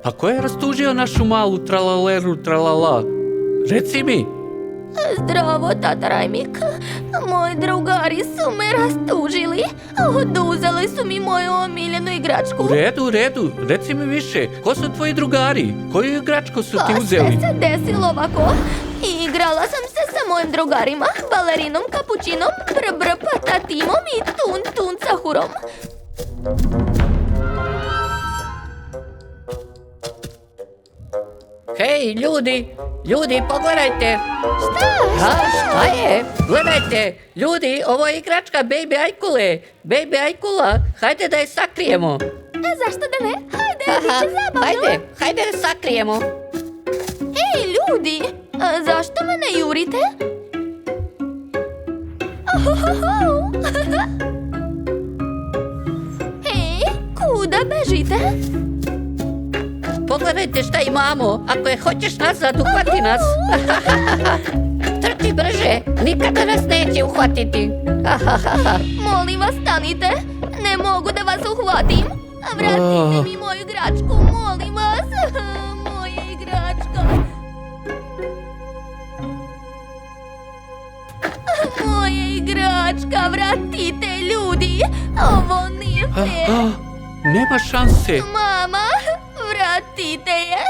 Pa ko je rastužio našu malu tralaleru tralala? Reci mi. Zdravo, tata Rajmik. Moji drugari su me rastužili. Oduzeli su mi moju omiljenu igračku. U redu. Reci mi više. Ko su tvoji drugari? Koju igračku su ti uzeli? Sve se desilo ovako. Igrala sam se sa mojim drugarima, balerinom, kapućinom, br patatimom i tun sahurom. Hej, ljudi, pogledajte! Šta je? Gledajte, ljudi, ovo je igračka Baby Ajkule. Baby Ajkula, hajde da je sakrijemo. Zašto da ne? Hajde, bit će zabavno. Hajde da sakrijemo. Ej, ljudi, zašto me ne jurite? Ej, kuda bežite? Pogledajte šta imamo. Ako je hoćeš nazad, uhvati nas. Trči brže, nikada nas neće uhvatiti. Molim vas, stanite. Ne mogu da vas uhvatim. Vratite mi moju igračku, molim vas. Moja igračka. Moja igračka, vratite, ljudi. Ovo nije fair. Nema šanse. Mama, vratite je.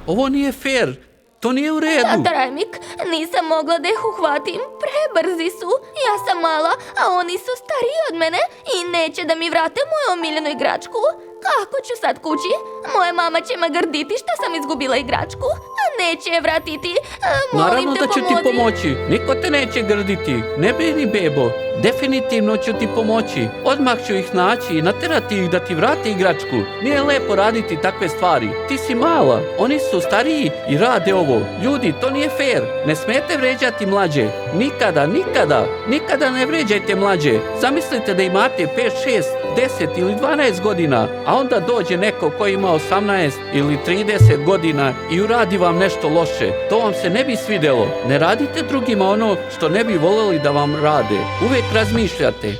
Ovo nije fair. To nije u redu. Tata Rajmik, nisam mogla da ih uhvatim. Prebrzi su. Ja sam mala, a oni su stariji od mene i neće da mi vrate moju omiljenu igračku. Kako ću sad kući? Moja mama će me grditi što sam izgubila igračku. Neće je vratiti. Naravno da ću ti pomoći. Niko te neće grditi. Ne brini, bebo. Definitivno ću ti pomoći. Odmah ću ih naći i naterati ih da ti vrate igračku. Nije lepo raditi takve stvari. Ti si mala. Oni su stariji i rade ovo. Ljudi, to nije fair. Ne smijete vređati mlađe. Nikada ne vređajte mlađe. Zamislite da imate 5, 6, 10 ili 12 godina, a onda dođe neko koji ima 18 ili 30 godina i uradi vam nešto loše. To vam se ne bi svidjelo. Ne radite drugima ono što ne bi voljeli da vam rade. Uvijek razmišljate.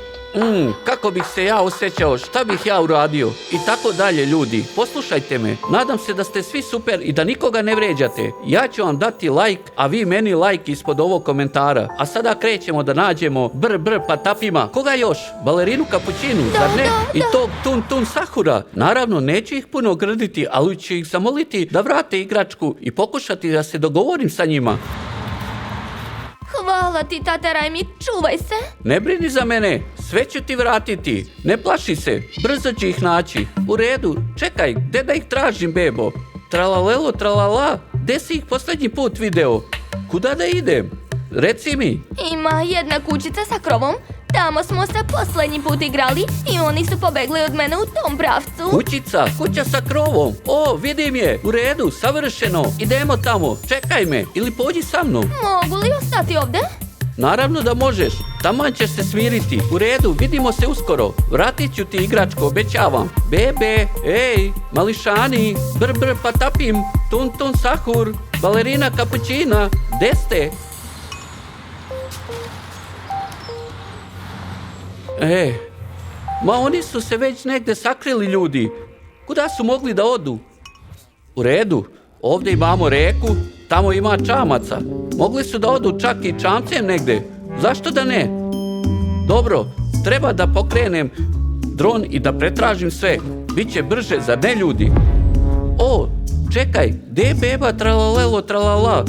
Kako bih se ja osjećao, šta bih ja uradio i tako dalje, ljudi. Poslušajte me, nadam se da ste svi super i da nikoga ne vređate. Ja ću vam dati like, a vi meni like ispod ovog komentara. A sada krećemo da nađemo br patapima. Koga još? Balerinu kapućinu, zar ne? I tog tun sahura. Naravno, neću ih puno grditi, ali ću ih zamoliti da vrate igračku i pokušati da se dogovorim sa njima. Hvala ti, tata Rajmik, čuvaj se. Ne brini za mene, sve ću ti vratiti. Ne plaši se, brzo ću ih naći. U redu, čekaj, gde da ih tražim, bebo? Tralalelo, tralala, gde si ih posljednji put video? Kuda da idem? Reci mi. Ima jedna kućica sa krovom. Tamo smo se posljednji put igrali i oni su pobegli od mene u tom pravcu. Kuća sa krovom. O, vidim je. U redu, savršeno. Idemo tamo. Čekaj me. Ili pođi sa mnom. Mogu li ostati ovdje? Naravno da možeš. Taman ćeš se smiriti. U redu, vidimo se uskoro. Vratit ću ti igračku, obećavam. Bebe, ej, mališani, br patapim, tun sahur, balerina kapućina. Gde ste? Ma oni su se već negde sakrili, ljudi. Kuda su mogli da odu? U redu, ovdje imamo reku, tamo ima čamaca. Mogli su da odu čak i čamcem negde. Zašto da ne? Dobro, treba da pokrenem dron i da pretražim sve. Biće brže, zar ne, ljudi? O, čekaj, gde je beba tralalelo tralala?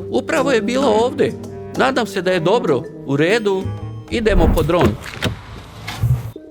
Upravo je bila ovdje. Nadam se da je dobro. U redu, idemo po dron.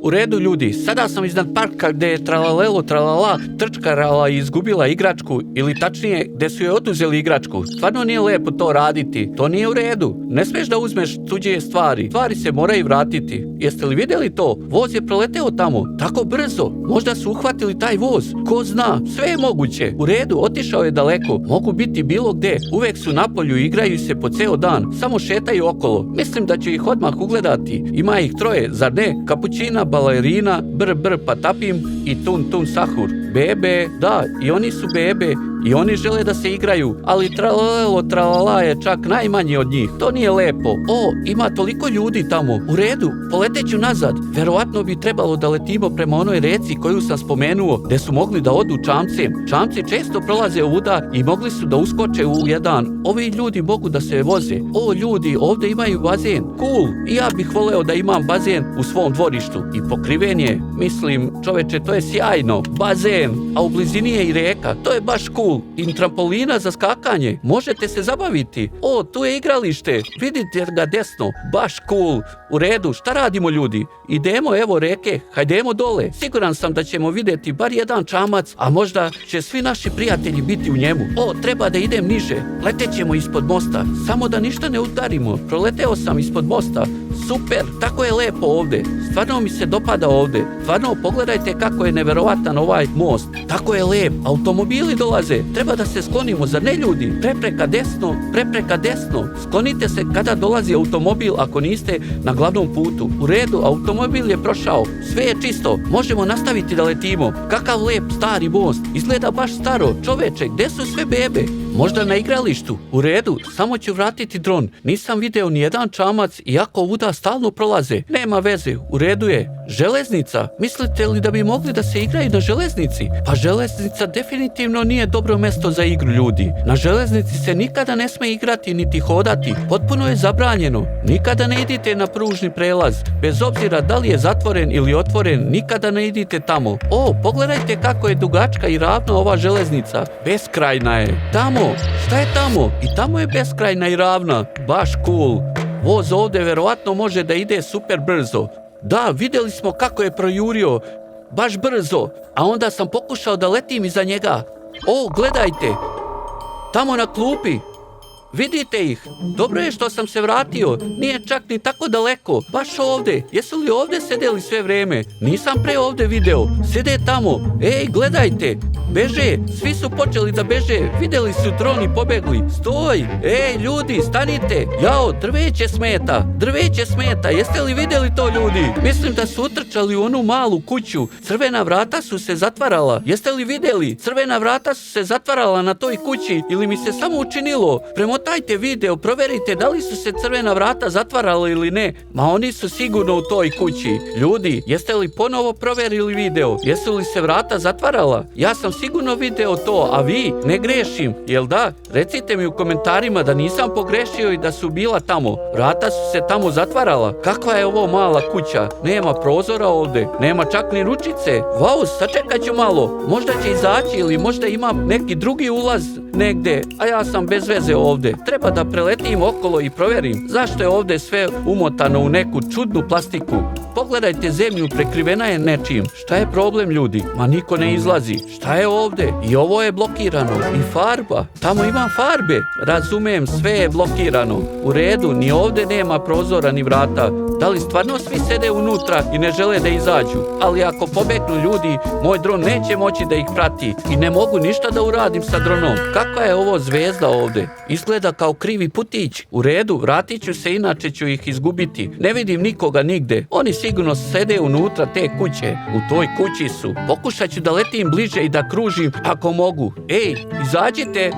U redu, ljudi, sada sam iznad parka gde je tralalelo tralala trčkarala i izgubila igračku, ili tačnije gde su joj oduzeli igračku. Stvarno nije lepo to raditi, to nije u redu. Ne smiješ da uzmeš tuđe stvari. Stvari se moraju vratiti. Jeste li vidjeli to? Voz je proleteo tamo, tako brzo. Možda su uhvatili taj voz. Ko zna, sve je moguće. U redu, otišao je daleko. Mogu biti bilo gde. Uvek su na polju i igraju se po ceo dan. Samo šetaju okolo. Mislim da ću ih odmah ugledati. Ima ih troje, zar ne? Kapućina, balerina, br patapim i tun sahur. Bebe, da, i oni su bebe. I oni žele da se igraju, ali tralalelo tralala je čak najmanji od njih. To nije lepo. O, ima toliko ljudi tamo. U redu, poleteću nazad. Verovatno bi trebalo da letimo prema onoj reci koju sam spomenuo, gde su mogli da odu čamcem. Čamci često prolaze ovuda i mogli su da uskoče u jedan. Ovi ljudi mogu da se voze. O, ljudi, ovde imaju bazen. Cool. I ja bih voleo da imam bazen u svom dvorištu. I pokriven je. Mislim, čoveče, to je sjajno. Bazen. A u blizini je i reka. To je baš cool. I trampolina za skakanje. Možete se zabaviti. O, tu je igralište. Vidite ga desno. Baš cool. U redu, šta radimo ljudi? Idemo, evo reke. Hajdemo dole. Siguran sam da ćemo vidjeti bar jedan čamac, a možda će svi naši prijatelji biti u njemu. O, treba da idem niže. Letećemo ispod mosta. Samo da ništa ne udarimo. Proleteo sam ispod mosta. Super, tako je lepo ovde. Stvarno mi se dopada ovde. Stvarno, pogledajte kako je neverovatan ovaj most. Tako je lep. Automobili dolaze. Treba da se sklonimo, zar ne ljudi? Prepreka desno, prepreka desno. Sklonite se kada dolazi automobil ako niste na glavnom putu. U redu, automobil je prošao. Sve je čisto. Možemo nastaviti da letimo. Kakav lep stari most. Izgleda baš staro. Čoveče, gde su sve bebe? Možda na igralištu. U redu, samo ću vratiti dron. Nisam video ni jedan čamac, iako ovuda stalno prolaze. Nema veze, u redu je. Železnica? Mislite li da bi mogli da se igraju na železnici? Pa železnica definitivno nije dobro mesto za igru ljudi. Na železnici se nikada ne sme igrati niti hodati. Potpuno je zabranjeno. Nikada ne idite na pružni prelaz. Bez obzira da li je zatvoren ili otvoren, nikada ne idite tamo. O, pogledajte kako je dugačka i ravna ova železnica. Beskrajna je. Tamo, šta je tamo? I tamo je beskrajna i ravna. Baš cool. Voz ovde verovatno može da ide super brzo. Da, vidjeli smo kako je projurio. Baš brzo. A onda sam pokušao da letim iza njega. O, gledajte. Tamo na klupi. Vidite ih? Dobro je što sam se vratio. Nije čak ni tako daleko. Baš ovde. Jesu li ovde sedeli sve vreme? Nisam pre ovde video. Sede tamo. Ej, gledajte. Beže. Svi su počeli da beže. Videli su dron i pobegli. Stoj. Ej, ljudi, stanite. Jao, drveće smeta. Drveće smeta. Jeste li vidjeli to, ljudi? Mislim da su utrčali u onu malu kuću. Crvena vrata su se zatvarala. Jeste li vidjeli? Crvena vrata su se zatvarala na toj kući. Ili mi se samo učinilo? Premotajte video, proverite da li su se crvena vrata zatvarala ili ne. Ma oni su sigurno u toj kući. Ljudi, jeste li ponovo proverili video? Jesu li se vrata zatvarala? Ja sam sigurno video to, a vi? Ne grešim, jel da? Recite mi u komentarima da nisam pogrešio i da su bila tamo. Vrata su se tamo zatvarala. Kakva je ovo mala kuća? Nema prozora ovde, nema čak ni ručice. Wow, sačekat ću malo. Možda će izaći ili možda ima neki drugi ulaz negde, a ja sam bez veze ovde. Treba da preletim okolo i proverim zašto je ovde sve umotano u neku čudnu plastiku. Pogledajte zemlju, prekrivena je nečim. Šta je problem, ljudi? Ma niko ne izlazi. Šta je ovde? I ovo je blokirano. I farba. Tamo ima farbe. Razumem, sve je blokirano. U redu, ni ovde nema prozora ni vrata. Da li stvarno svi sede unutra i ne žele da izađu? Ali ako pobegnu ljudi, moj dron neće moći da ih prati i ne mogu ništa da uradim sa dronom. Kakva je ovo zvezda ovde? Izgleda kao krivi putić. U redu, vratit ću se, inače ću ih izgubiti. Ne vidim nikoga nigde. Oni sigurno sede unutra te kuće. U toj kući su. Pokušat ću da letim bliže i da kružim ako mogu. Ej, izađite.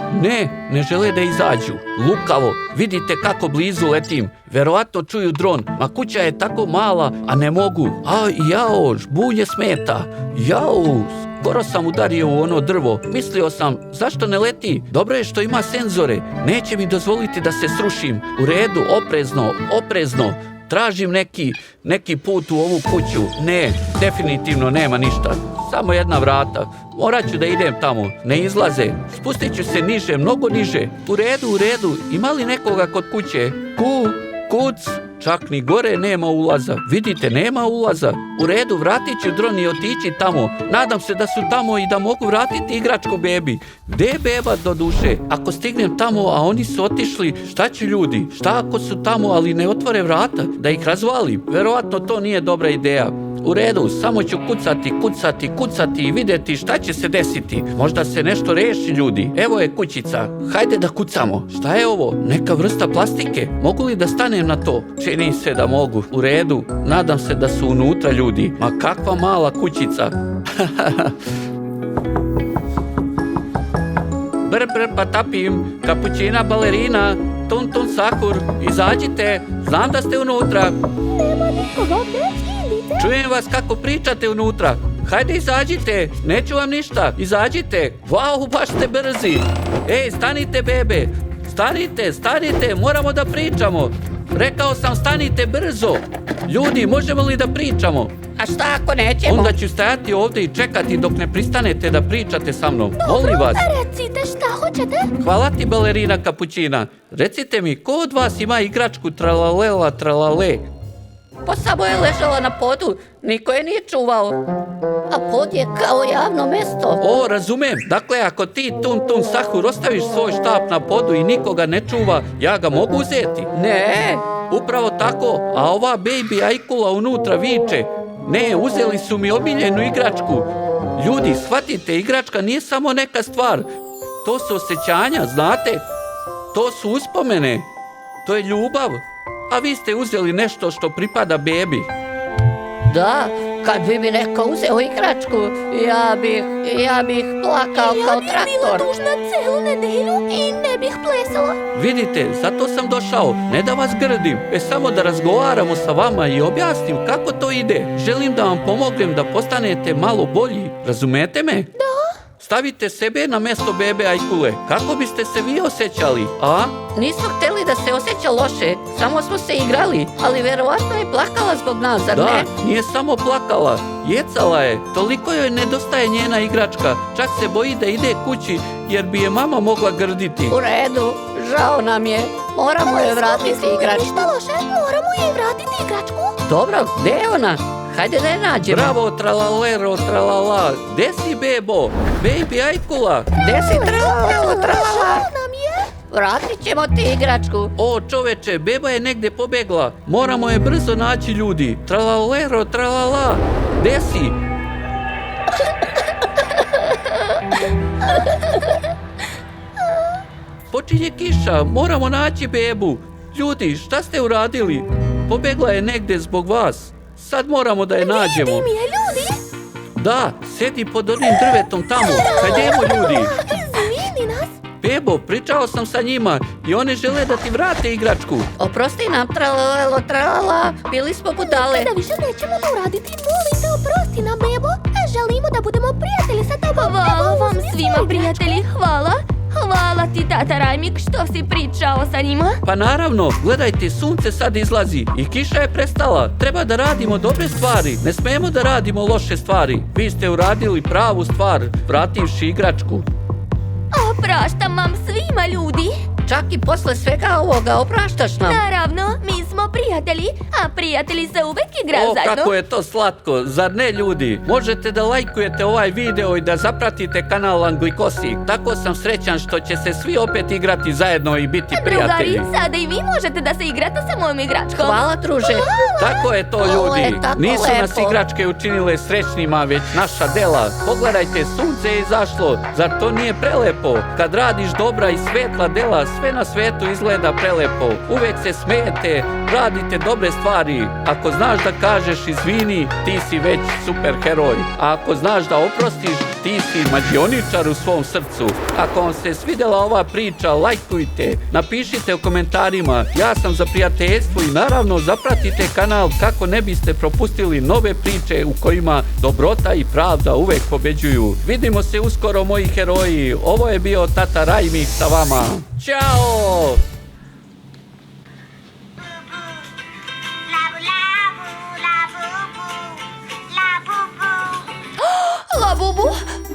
Ne žele da izađu. Lukavo, vidite kako blizu letim. Verovatno čuju dron. Ma kuća je tako mala, a ne mogu. A jao, žbunje smeta. Jao, skoro sam udario u ono drvo. Mislio sam, zašto ne leti? Dobro je što ima senzore. Neće mi dozvoliti da se srušim. U redu, oprezno. Tražim neki put u ovu kuću. Ne, definitivno nema ništa. Samo jedna vrata. Morat ću da idem tamo. Ne izlaze. Spustit ću se niže, mnogo niže. U redu. Ima li nekoga kod kuće? Kuc. Čak ni gore nema ulaza. Vidite, nema ulaza. U redu, vratit ću dron i otići tamo. Nadam se da su tamo i da mogu vratiti igračko bebi. Gde je beba do duše? Ako stignem tamo, a oni su otišli, šta će ljudi? Šta ako su tamo, ali ne otvore vrata? Da ih razvalim? Verovatno to nije dobra ideja. U redu, samo ću kucati i vidjeti šta će se desiti. Možda se nešto reši, ljudi. Evo je kućica. Hajde da kucamo. Šta je ovo? Neka vrsta plastike? Mogu li da stanem na to? Čini se da mogu. U redu. Nadam se da su unutra ljudi. Ma kakva mala kućica. patapim, kapućina balerina, tun tun sakur, izađite, znam da ste unutra. Nema nikoga ovdje, idite. Čujem vas kako pričate unutra. Hajde izađite, neću vam ništa, izađite. Wow, baš ste brzi. Ej, stanite bebe, stanite, moramo da pričamo. Rekao sam stanite brzo. Ljudi, možemo li da pričamo? A šta ako nećemo? Onda ću stajati ovdje i čekati dok ne pristanete da pričate sa mnom. Molim vas. Recite šta hoćete? Hvala ti balerina kapućina. Recite mi, ko od vas ima igračku tralalela tralale? Pa samo je ležala na podu, niko je nije čuvao. A pod je kao javno mesto. O, razumem. Dakle, ako ti tun sahur ostaviš svoj štap na podu i nikoga ne čuva, ja ga mogu uzeti. Ne, Upravo tako, a ova baby ajkula unutra viče. Ne, uzeli su mi omiljenu igračku. Ljudi, shvatite, igračka nije samo neka stvar. To su osjećanja, znate? To su uspomene. To je ljubav. A vi ste uzeli nešto što pripada bebi. da, kad bi mi neko uzeo igračku, ja bih plakao kao Ja traktor. bih bila tužna celu nedelju i ne bih plesala. Vidite, zato sam došao, ne da vas grdim, već samo da razgovaramo sa vama i objasnim kako to ide. Želim da vam pomognem da postanete malo bolji, razumete me? Da. Stavite sebe na mesto bebe ajkule, kako biste se vi osjećali, a? Nismo htjeli da se osjeća loše, samo smo se igrali, ali verovatno je plakala zbog nas, zar Da, ne? nije samo plakala, jecala je, toliko joj nedostaje njena igračka, čak se boji da ide kući jer bi je mama mogla grditi. U redu, žao nam je, moramo joj vratiti igračku. Ništa loše, moramo jej vratiti igračku. Dobro, gdje je ona? Hajde da je nađemo. Bravo, tralalero, tralala, gde si bebo? Baby ajkula. Gdje si tralala, tralala? Žao nam je. Vratit ćemo ti igračku. O, čoveče, beba je negde pobegla. Moramo je brzo naći, ljudi. Tralalero, tralala, gde si? Počinje kiša, moramo naći bebu. Ljudi, šta ste uradili? Pobegla je negde zbog vas. Sad moramo da je nađemo. Vidi mi je, ljudi. Da, sedi pod onim drvetom tamo. Hajdemo, ljudi. Izvini nas. Bebo, pričao sam sa njima i one žele da ti vrate igračku. Oprosti nam, tralalelo, tralala, bili smo budale. Da više nećemo to uraditi, molim te oprosti nam, bebo. Želimo da budemo prijatelji sa tobom. Hvala vam svima, prijatelji, hvala. Hvala ti, tata Rajmik, što si pričao sa njima. Pa naravno, gledajte, sunce sad izlazi i kiša je prestala. Treba da radimo dobre stvari, ne smemo da radimo loše stvari. Vi ste uradili pravu stvar, vrativši igračku. Opraštam vam svima, ljudi. Čak i posle svega ovoga opraštaš nam. Naravno, mi smo prijatelji, a prijatelji se uvek igraju O, zajedno. kako je to slatko, zar ne, ljudi? Možete da lajkujete ovaj video i da zapratite kanal Anglikosik. Tako sam srećan što će se svi opet igrati zajedno i biti prijatelji. Drugari, sada i vi možete da se igrate sa mojom igračkom. Hvala, druže. Tako je to, Ovo je ljudi. tako Nisu nas lepo. igračke učinile srećnima, već naša dela. Pogledajte, sunce je izašlo. Zar to nije prelepo? Kad radiš dobra i svetla dela, sve na svetu izgleda prelepo. Uvek se smijete, radite dobre stvari. Ako znaš da kažeš izvini, ti si već super heroj. A ako znaš da oprostiš, ti si mađioničar u svom srcu. Ako vam se svidjela ova priča, lajkujte, napišite u komentarima. Ja sam za prijateljstvo i naravno zapratite kanal kako ne biste propustili nove priče u kojima dobrota i pravda uvek pobeđuju. Vidimo se uskoro, moji heroji. Ovo je bio tata Rajmik sa vama. Ćao! Labubu,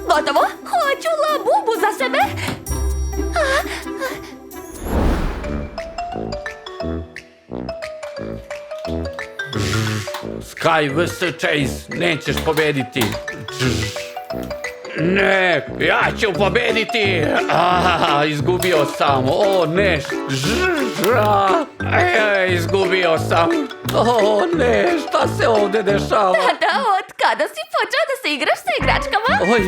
gotovo? Hoću labubu za sebe. Sky vs. Chase, nećeš pobediti. Ne, ja ću pobediti. Izgubio sam. O, ne. Izgubio sam. O, ne, šta se ovdje dešava? Da, od kada si počeo da se igraš sa igračkama? Oj,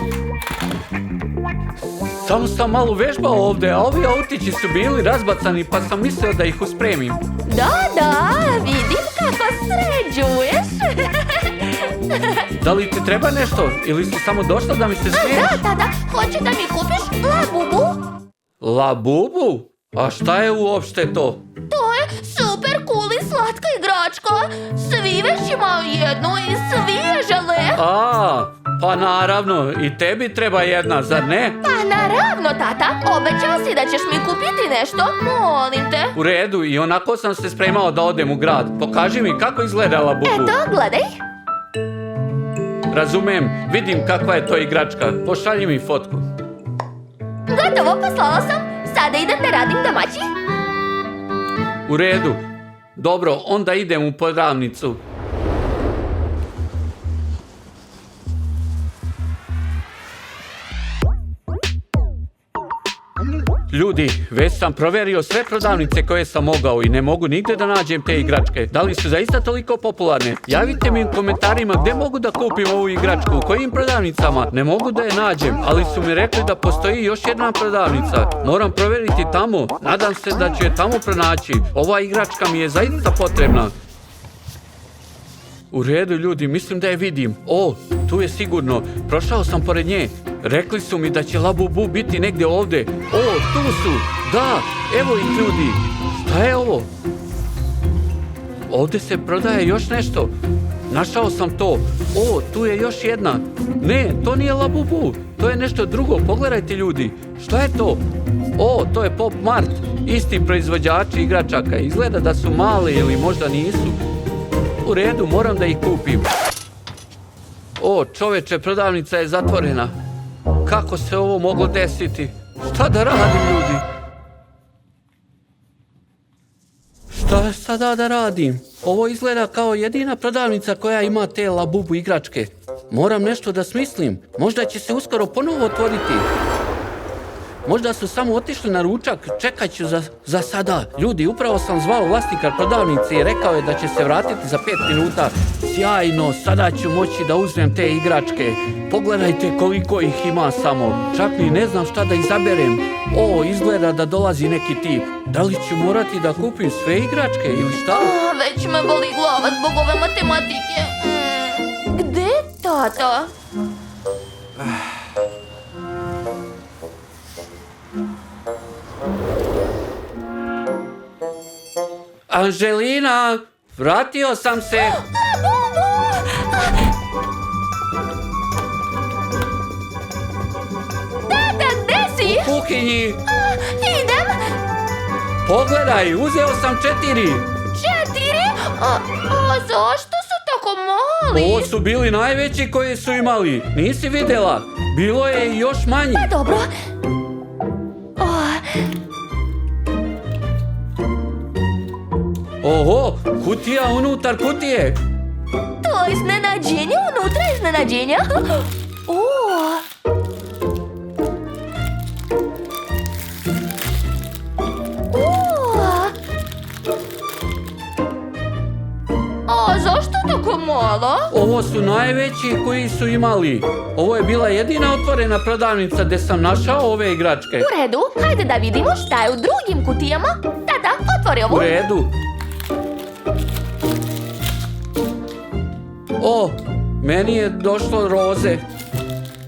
samo sam malo vežbao ovdje, a ovi autići su bili razbacani pa sam mislio da ih uspremim. Da, vidim kako sređuješ. Da li ti treba nešto ili si samo došla da mi se smiješ? Da, hoću da mi kupiš labubu. Labubu? A šta je uopšte to? To je super cool i slatka igračka. Svi već imaju jednu i svi je žele. Pa naravno, i tebi treba jedna, zar ne? Pa naravno, tata. Obećao si da ćeš mi kupiti nešto. Molim te. U redu, i onako sam se spremao da odem u grad. Pokaži mi kako izgleda Labubu. Eto, gledaj. Razumem, vidim kakva je to igračka. Pošalji mi fotku. Gotovo, poslala sam. Sada idem da radim domaći. U redu. Dobro, onda idem u prodavnicu. Ljudi, već sam proverio sve prodavnice koje sam mogao i ne mogu nigdje da nađem te igračke. Da li su zaista toliko popularne? Javite mi u komentarima gdje mogu da kupim ovu igračku, u kojim prodavnicama. Ne mogu da je nađem, ali su mi rekli da postoji još jedna prodavnica. Moram provjeriti tamo, nadam se da ću je tamo pronaći. Ova igračka mi je zaista potrebna. U redu, ljudi, mislim da je vidim. O, tu je sigurno. Prošao sam pored nje. Rekli su mi da će Labubu biti negdje ovdje. O, tu su. Da, evo ih, ljudi. Šta je ovo? Ovdje se prodaje još nešto. Našao sam to. O, tu je još jedna. Ne, to nije Labubu. To je nešto drugo. Pogledajte, ljudi. Šta je to? O, to je Pop Mart. Isti proizvođači igračaka. Izgleda da su mali ili možda nisu. U redu, moram da ih kupim. O, čoveče, prodavnica je zatvorena. Kako se ovo moglo desiti? Šta da radim, ljudi? Šta sada da radim? Ovo izgleda kao jedina prodavnica koja ima te Labubu igračke. Moram nešto da smislim. Možda će se uskoro ponovo otvoriti. Možda su samo otišli na ručak, čekat ću za sada. Ljudi, upravo sam zvao vlasnika prodavnice i rekao je da će se vratiti za 5 minuta. Sjajno, sada ću moći da uzmem te igračke. Pogledajte koliko ih ima samo. Čak ni ne znam šta da izaberem. O, izgleda da dolazi neki tip. Da li ću morati da kupim sve igračke ili šta? Već me boli glava zbog ove matematike. Gde, tata? Anželina, vratio sam se. Tata, gde si? U kuhinji. Idem. Pogledaj, uzeo sam 4. 4? A zašto su tako mali? Ovo su bili najveći koji su imali. Nisi vidjela? Bilo je i još manji. Pa dobro. Oho, kutija unutar kutije. To je iznenađenje unutra iznenađenja. A zašto tako malo? Ovo su najveći koji su imali. Ovo je bila jedina otvorena prodavnica gdje sam našao ove igračke. U redu, hajde da vidimo šta je u drugim kutijama. Tata, otvori ovu. U redu. O, meni je došlo roze.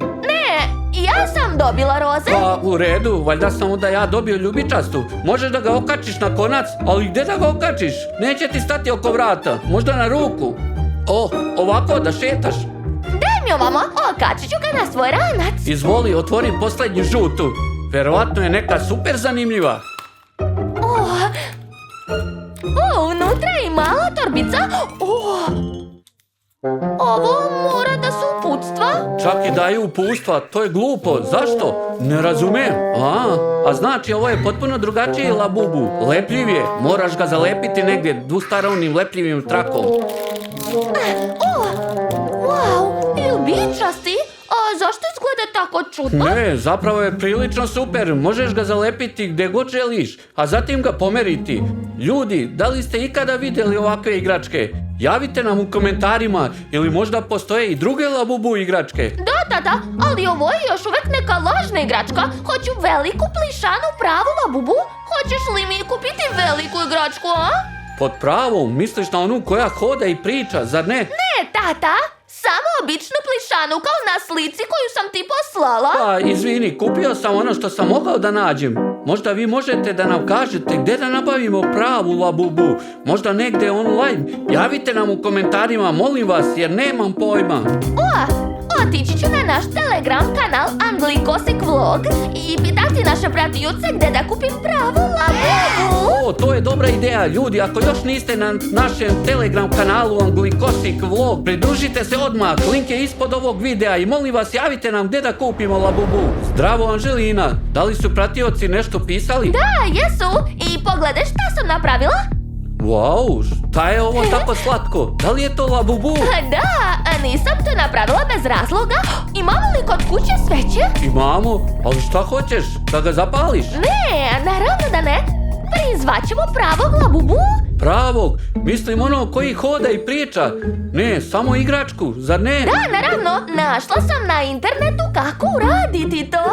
Ne, ja sam dobila roze. Pa u redu, valjda sam onda ja dobio ljubičastu. Možeš da ga okačiš na konac, ali gdje da ga okačiš? Neće ti stati oko vrata, možda na ruku. O, ovako da šetaš. Daj mi ovamo, okačit ću ga na svoj ranac. Izvoli, otvori posljednju žutu. Verovatno je neka super zanimljiva. Unutra je i mala torbica. Ovo mora da su uputstva. Čak i daju uputstva, to je glupo. Zašto? Ne razumem. A znači ovo je potpuno drugačiji Labubu. Lepljiv je, moraš ga zalepiti negdje dvustarovnim lepljivim trakom. Wow, ljubičasti. A zašto izgleda tako čudno? Ne, zapravo je prilično super. Možeš ga zalepiti gdje god želiš, a zatim ga pomeriti. Ljudi, da li ste ikada vidjeli ovakve igračke? Javite nam u komentarima, ili možda postoje i druge Labubu igračke. Da, tata, ali ovo je još uvijek neka lažna igračka. Hoću veliku plišanu pravu Labubu. Hoćeš li mi kupiti veliku igračku, a? Pod pravom, misliš na onu koja hoda i priča, zar ne? Ne, tata, samo običnu plišanu kao na slici koju sam ti poslala. Pa, izvini, kupio sam ono što sam mogao da nađem. Možda vi možete da nam kažete gdje da nabavimo pravu labubu. Možda negdje online. Javite nam u komentarima, molim vas, jer nemam pojma. Otići ću na naš Telegram kanal Anglikosik Vlog i pitati naše pratioce gdje da kupim pravu labubu. O, to je dobra ideja. Ljudi, ako još niste na našem Telegram kanalu Anglikosik Vlog, pridružite se odmah. Link je ispod ovog videa i molim vas, javite nam gdje da kupimo labubu. Zdravo, Anželina. Da li su pratioci nešto pisali? Da, jesu. I pogledaj šta sam napravila. Wow, šta je ovo tako slatko? Da li je to labubu? Da, nisam to napravila bez razloga. Imamo li kod kuće sveće? Imamo, ali šta hoćeš? Da ga zapališ? Ne, naravno da ne. Prizvaćemo pravog labubu. Pravog? Mislim ono koji hoda i priča. Ne, samo igračku, zar ne? Da, naravno. Našla sam na internetu kako uraditi to.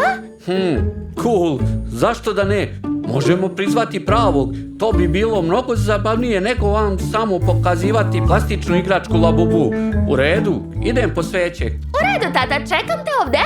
Cool. Zašto da ne? Možemo prizvati pravog. To bi bilo mnogo zabavnije nego vam samo pokazivati plastičnu igračku labubu. U redu, idem po sveće. U redu, tata, čekam te ovdje.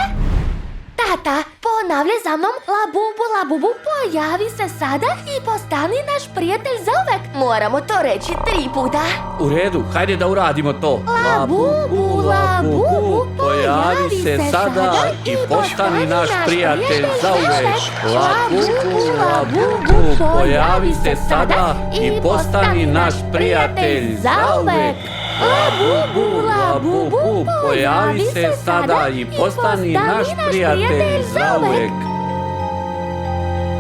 Tata, ponavljaj za mnom. Labubu, labubu, pojavi se sada i postani naš prijatelj zauvek. Moramo to reći 3 puta. U redu, hajde da uradimo to. Labubu, labubu, pojavi se sada i postani naš prijatelj zauvek. Labubu, labubu, pojavi se sada i postani naš prijatelj zauvek. Labubu, labubu, pojavi se sada i postani naš prijatelj zauvek.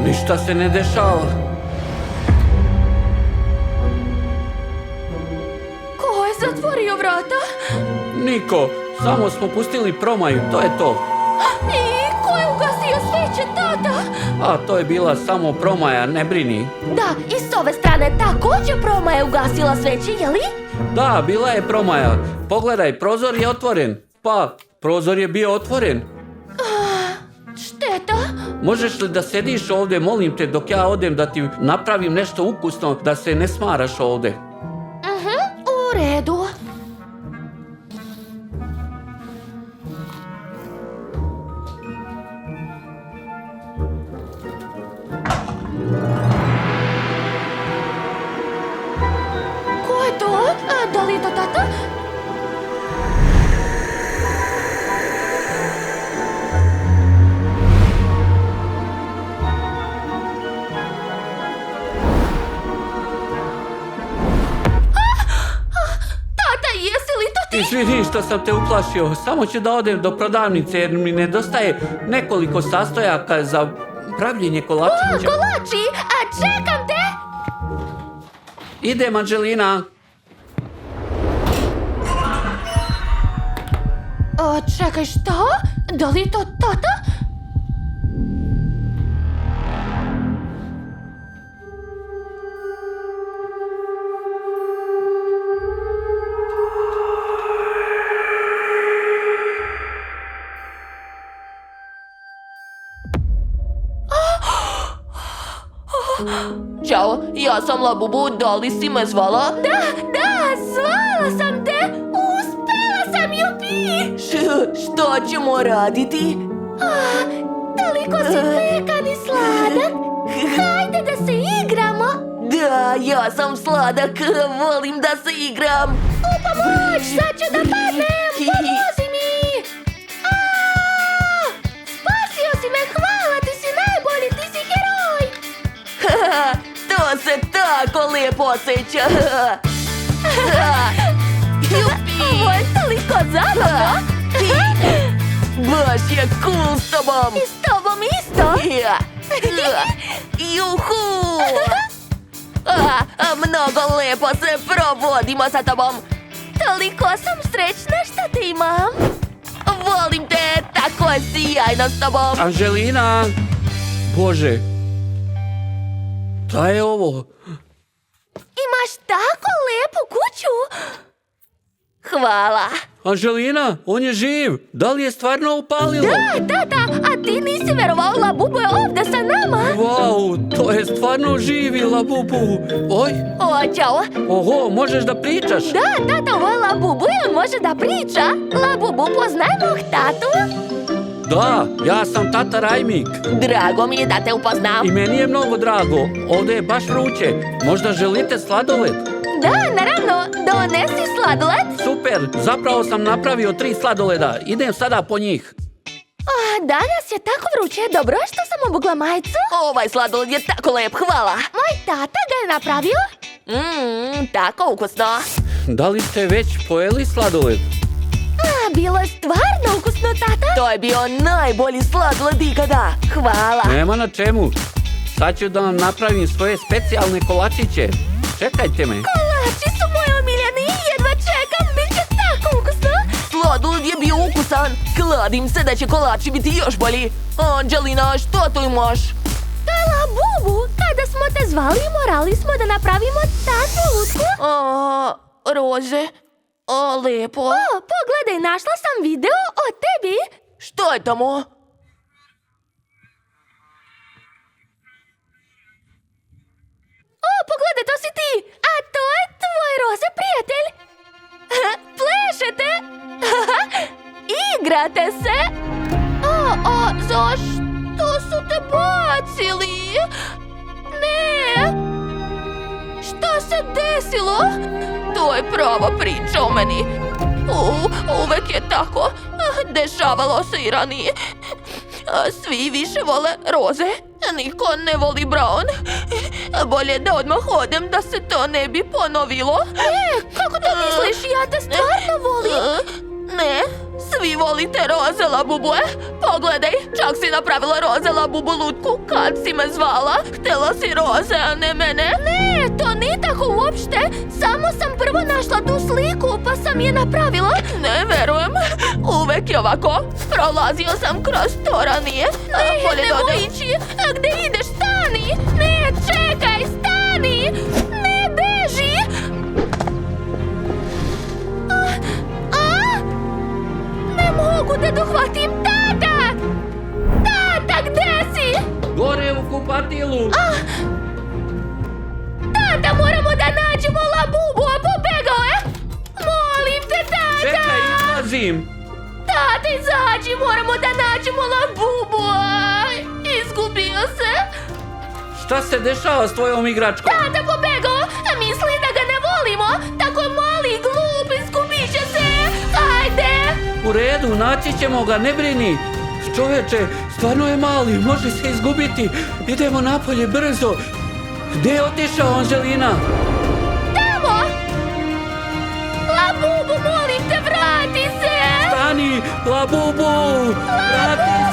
Ništa se ne dešava. Ko je zatvorio vrata? Niko, samo smo pustili promaju, to je to. I ko je ugasio sveće, tata? A to je bila samo promaja, ne brini. Da, i s ove strane također Proma je ugasila sveće, jeli? Da, bila je promaja. Pogledaj, prozor je otvoren. Pa, prozor je bio otvoren. Šteta. Možeš li da sediš ovdje, molim te, dok ja odem da ti napravim nešto ukusno, da se ne smaraš ovdje. U redu. Ko je to? Da li je to tata? Tata, jesi li to ti? Izvini što sam te uplašio, samo ću da odem do prodavnice jer mi nedostaje nekoliko sastojaka za pravljenje kolačića. Kolači, a čekam te! Idem, Anželina. Čekaj, šta? Da li je to tata? Ćao, ja sam Labubu, da li si me zvala? Da, zvala sam te! Uspela sam, jupi! Što ćemo raditi? Toliko si mekan i sladak! Hajde da se igramo! Da, ja sam sladak, volim da se igram! U pomoć, sad ću da padnem! Pomozi mi! Spasio si me, hvala, ti si najbolji, ti si heroj! To se tako lijepo osjeća! Jupi! Ovo je toliko zabavno! Baš je cool s tobom! I s tobom isto! Juhu! Mnogo lijepo se provodimo sa tobom! Toliko sam srećna što te imam! Volim te, tako je sjajno s tobom! Anželina! Bože! Šta je ovo? Imaš tako lijepu kuću! Hvala! Anželina, on je živ! Da li je stvarno upalilo? Da, tata, a ti nisi verovao, Labubu je ovdje sa nama! Wow, to je stvarno živi Labubu! Oj, O, čao! oho, možeš da pričaš? Da, tata, ovo je Labubu, je može da priča? Labubu, poznaje mog tatu? Da, ja sam tata Rajmik Drago mi je da te upoznam. i meni je mnogo drago. Ovdje je baš vruće. Možda želite sladoled? Da, naravno, donesi sladoled. Super, zapravo sam napravio 3 sladoleda. Idem sada po njih. Danas je tako vruće, dobro je što sam obukla majicu. Ovaj sladoled je tako lep, hvala. Moj tata ga je napravio. Tako ukusno. Da li ste već pojeli sladoled? Bilo je stvarno ukusno, tata. To je bio najbolji sladoled ikada. Hvala. Nema na čemu. Sad ću da vam napravim svoje specijalne kolačiće. Čekajte me. Kolači su moji omiljeni, jedva čekam, bit će tako ukusno. Sladoled je bio ukusan. Kladim se da će kolači biti još bolji. Anđelina, što tu imaš? To je Labubu, kada smo te zvali, morali smo da napravimo takvu lutku. Roze. Lepo. Pogledaj, našla sam video o tebi. Što je tamo? Pogledaj, to si ti, a to je tvoj roze prijatelj. Plešete? Igrate se? Zašto su te bacili? Ne. Šta se desilo? To je prava priča o meni. Uvek je tako. Dešavalo se i ranije. Svi više vole roze. Niko ne voli brown. Bolje da odmah odem da se to ne bi ponovilo. Kako to misliš? Ja te stvarno volim. Ne, svi volite roze, Labubue. Pogledaj, čak si napravila roze Labubu lutku kad si me zvala. Htjela si roze, a ne mene. Ne, to nije tako uopšte. Samo sam prvo našla tu sliku pa sam je napravila. Ne verujem, uvek je ovako. Prolazio sam kroz to ranije. Bolje da Nemoj odem. ići. Gde ideš? Stani. Ne, čekaj, stani. Ne, beži. Ne mogu da dohvatim. Tata! Tata, gde si? Gore u kupatilu. Tata, moramo da nađemo Labubu, a pobegao je. Molim te, tata! Čekaj, izlazim. Tata, izađi, moramo da nađemo Labubu. Izgubio se. Šta se dešava s tvojom igračkom? Tata pobegao, misli da ga ne volimo. Tako je mali i glup, izgubit će se. Ajde. U redu, naći ćemo ga, ne brini. Čoveče, stvarno je mali, može se izgubiti. Idemo napolje, brzo. Gde je otišao Anđelina? Tamo. Labubu, molim te, vrati se. Stani, Labubu! Vrati